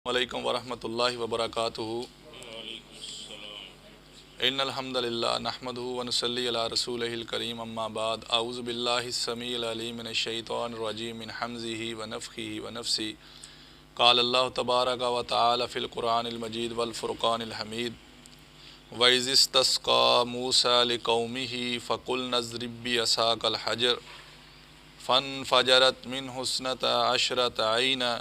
علیکم ورحمۃ اللہ وبرکاتہ۔ ان الحمد للہ نحمدہ ونصلی علی رسولہ الکریم، اما بعد، اعوذ باللہ السمیع العلیم من الشیطان الرجیم من حمزہ ونفخہ ونفثہ۔ قال اللہ تبارک و تعالی فی القرآن المجید والفرقان الحمید، وَإِذِ اسْتَسْقَىٰ مُوسَىٰ لِقَوْمِهِ فَقُلْنَا اضْرِب بِّعَصَاكَ الْحَجَرَ فَانْفَجَرَتْ مِنْهُ اثْنَتَا عَشْرَةَ عَيْنًا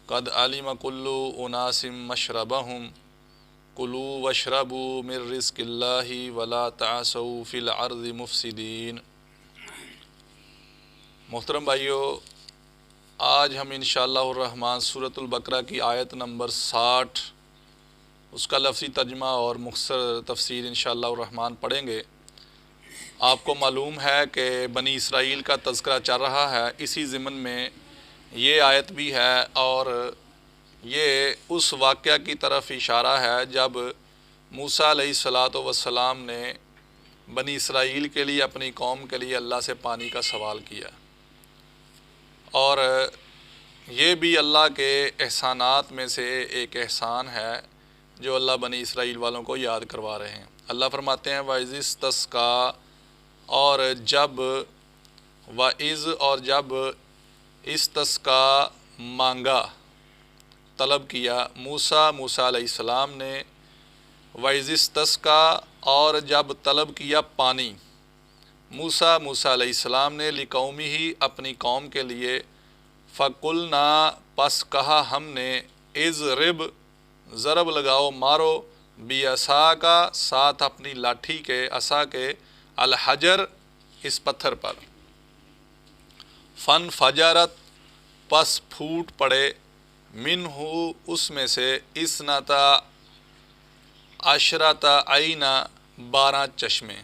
قَدْ عَلِمَ كُلُّ أُنَاسٍ مَّشْرَبَهُمْ كُلُوا وَاشْرَبُوا مِن رِّزْقِ اللَّهِ وَلَا تَعْثَوْا فِي الْأَرْضِ مُفْسِدِينَ۔ محترم بھائیو، آج ہم انشاءاللہ الرحمن سورۃ البقرہ کی آیت نمبر 60 اس کا لفظی ترجمہ اور مختصر تفسیر انشاءاللہ الرحمن پڑھیں گے۔ آپ کو معلوم ہے کہ بنی اسرائیل کا تذکرہ چل رہا ہے، اسی ضمن میں یہ آیت بھی ہے، اور یہ اس واقعہ کی طرف اشارہ ہے جب موسیٰ علیہ السلام نے بنی اسرائیل کے لیے، اپنی قوم کے لیے اللہ سے پانی کا سوال کیا، اور یہ بھی اللہ کے احسانات میں سے ایک احسان ہے جو اللہ بنی اسرائیل والوں کو یاد کروا رہے ہیں۔ اللہ فرماتے ہیں وَإِذِ اسْتَسْقَىٰ، اور جب استسقا مانگا، طلب کیا موسیٰ علیہ السلام نے، وَإِذِ اسْتَسْقَىٰ، اور جب طلب کیا پانی موسیٰ علیہ السلام نے، لِقَوْمِهِ، اپنی قوم کے لیے، فَقُلْنَا، پس کہا ہم نے، اضرب، ضرب لگاؤ، مارو، بِعَصَاكَ، ساتھ اپنی لاٹھی کے، عصا کے، الحجر، اس پتھر پر، فَانْفَجَرَتْ، پس پھوٹ پڑے، منہ، اس میں سے، اثنتا عشرۃ عینا، 12 چشمے،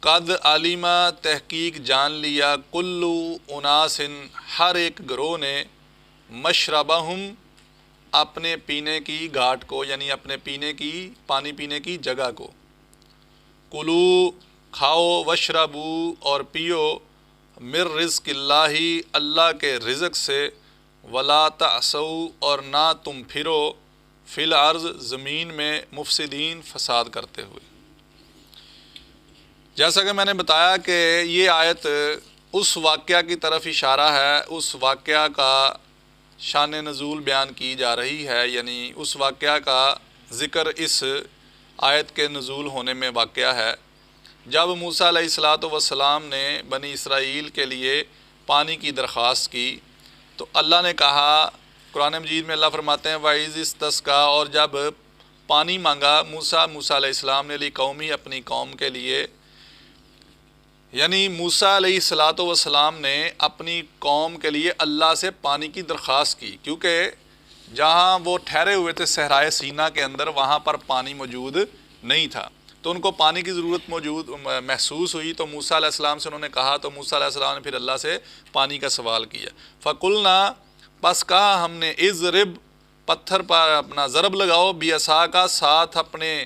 قد علیما، تحقیق جان لیا، کلو اناس، ہر ایک گروہ نے، مشربہم، اپنے پینے کی گھاٹ کو، یعنی اپنے پانی پینے کی جگہ کو، کلو، کھاؤ، وشربو، اور پیو، من رزق اللہ، اللہ کے رزق سے، ولا تعثوا، اور نہ تم پھرو، فی الارض، زمین میں، مفسدین، فساد کرتے ہوئے۔ جیسا کہ میں نے بتایا کہ یہ آیت اس واقعہ کی طرف اشارہ ہے، اس واقعہ کا شان نزول بیان کی جا رہی ہے، یعنی اس واقعہ کا ذکر اس آیت کے نزول ہونے میں واقعہ ہے، جب موسیٰ علیہ السلام نے بنی اسرائیل کے لیے پانی کی درخواست کی، تو اللہ نے کہا، قرآن مجید میں اللہ فرماتے ہیں وَإِذِ اسْتَسْقَىٰ، اور جب پانی مانگا موسیٰ علیہ السلام نے، لِقَوْمِهِ، اپنی قوم کے لیے، یعنی موسیٰ علیہ السلام نے اپنی قوم کے لیے اللہ سے پانی کی درخواست کی، کیونکہ جہاں وہ ٹھہرے ہوئے تھے صحرائے سینا کے اندر، وہاں پر پانی موجود نہیں تھا، تو ان کو پانی کی ضرورت محسوس ہوئی، تو موسیٰ علیہ السلام سے انہوں نے کہا، تو موسیٰ علیہ السلام نے پھر اللہ سے پانی کا سوال کیا، فَقُلْنَا، پس کہا ہم نے، اضرب، پتھر پر اپنا ضرب لگاؤ، بِعَصَاكَ، ساتھ اپنے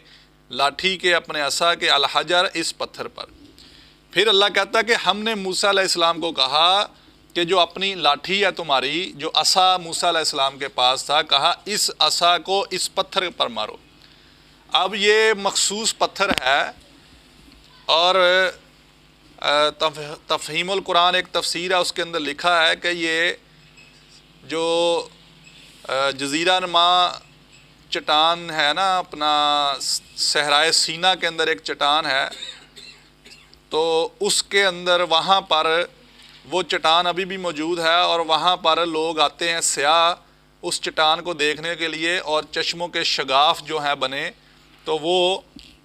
لاٹھی کے، اپنے عصا کے، الحجر، اس پتھر پر۔ پھر اللہ کہتا ہے کہ ہم نے موسیٰ علیہ السلام کو کہا کہ جو اپنی لاٹھی ہے تمہاری، جو عصا موسیٰ علیہ السلام کے پاس تھا، کہا اس عصا کو اس پتھر پر مارو۔ اب یہ مخصوص پتھر ہے، اور تفہیم القرآن ایک تفسیر ہے، اس کے اندر لکھا ہے کہ یہ جو جزیرہ نما چٹان ہے نا، اپنا صحرائے سینا کے اندر ایک چٹان ہے، تو اس کے اندر، وہاں پر وہ چٹان ابھی بھی موجود ہے، اور وہاں پر لوگ آتے ہیں سیاح اس چٹان کو دیکھنے کے لیے، اور چشموں کے شگاف جو ہیں بنے، تو وہ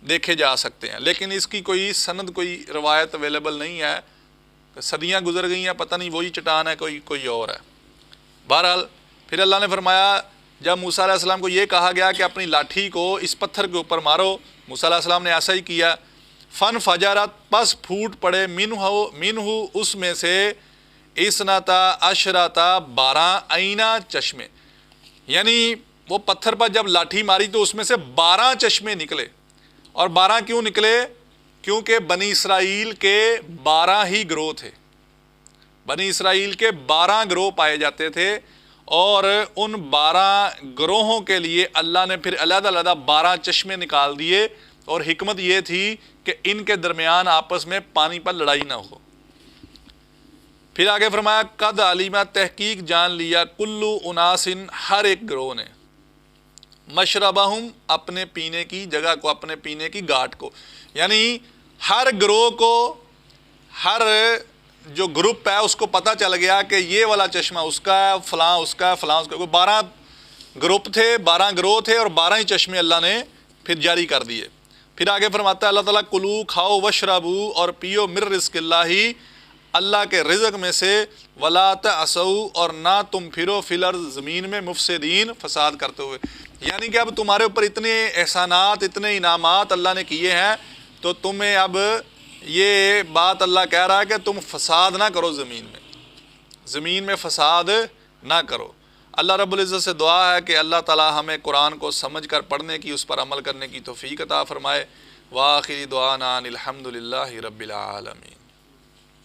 دیکھے جا سکتے ہیں، لیکن اس کی کوئی سند، کوئی روایت اویلیبل نہیں ہے، صدیاں گزر گئی ہیں، پتہ نہیں وہی چٹان ہے کوئی اور ہے۔ بہرحال پھر اللہ نے فرمایا، جب موسیٰ علیہ السلام کو یہ کہا گیا کہ اپنی لاٹھی کو اس پتھر کے اوپر مارو، موسیٰ علیہ السلام نے ایسا ہی کیا، فَانْفَجَرَتْ، پس پھوٹ پڑے، منہ، اس میں سے، اثنتا عشرۃ، 12 عینا، چشمے، یعنی وہ پتھر پر جب لاٹھی ماری تو اس میں سے 12 چشمے نکلے، اور 12 کیوں نکلے؟ کیونکہ بنی اسرائیل کے 12 ہی گروہ تھے، بنی اسرائیل کے 12 گروہ پائے جاتے تھے، اور ان 12 گروہوں کے لیے اللہ نے پھر علیحدہ علیحدہ 12 چشمے نکال دیے، اور حکمت یہ تھی کہ ان کے درمیان آپس میں پانی پر لڑائی نہ ہو۔ پھر آگے فرمایا قد علیمہ، تحقیق جان لیا، کلو اناسن، ہر ایک گروہ نے، مشربہم، اپنے پینے کی جگہ کو، اپنے پینے کی گھاٹ کو، یعنی ہر گروہ کو، ہر جو گروپ ہے اس کو پتہ چل گیا کہ یہ والا چشمہ اس کا ہے، فلاں اس کا ہے، فلاں اس کا ہے۔ 12 گروپ تھے، 12 گروہ تھے، اور 12 ہی چشمے اللہ نے پھر جاری کر دیے۔ پھر آگے فرماتا ہے اللہ تعالیٰ کلو، کھاؤ، وشربو، اور پیو، من رزق اللہ، اللہ کے رزق میں سے، ولا تعصوا، اور نہ تم پھرو، فی الارض، زمین میں، مفسدین، فساد کرتے ہوئے۔ یعنی کہ اب تمہارے اوپر اتنے احسانات، اتنے انعامات اللہ نے کیے ہیں، تو تمہیں اب یہ بات اللہ کہہ رہا ہے کہ تم فساد نہ کرو، زمین میں فساد نہ کرو۔ اللہ رب العزت سے دعا ہے کہ اللہ تعالی ہمیں قرآن کو سمجھ کر پڑھنے کی، اس پر عمل کرنے کی توفیق عطا فرمائے۔ وآخر دعوانا الحمد للہ رب العالمین۔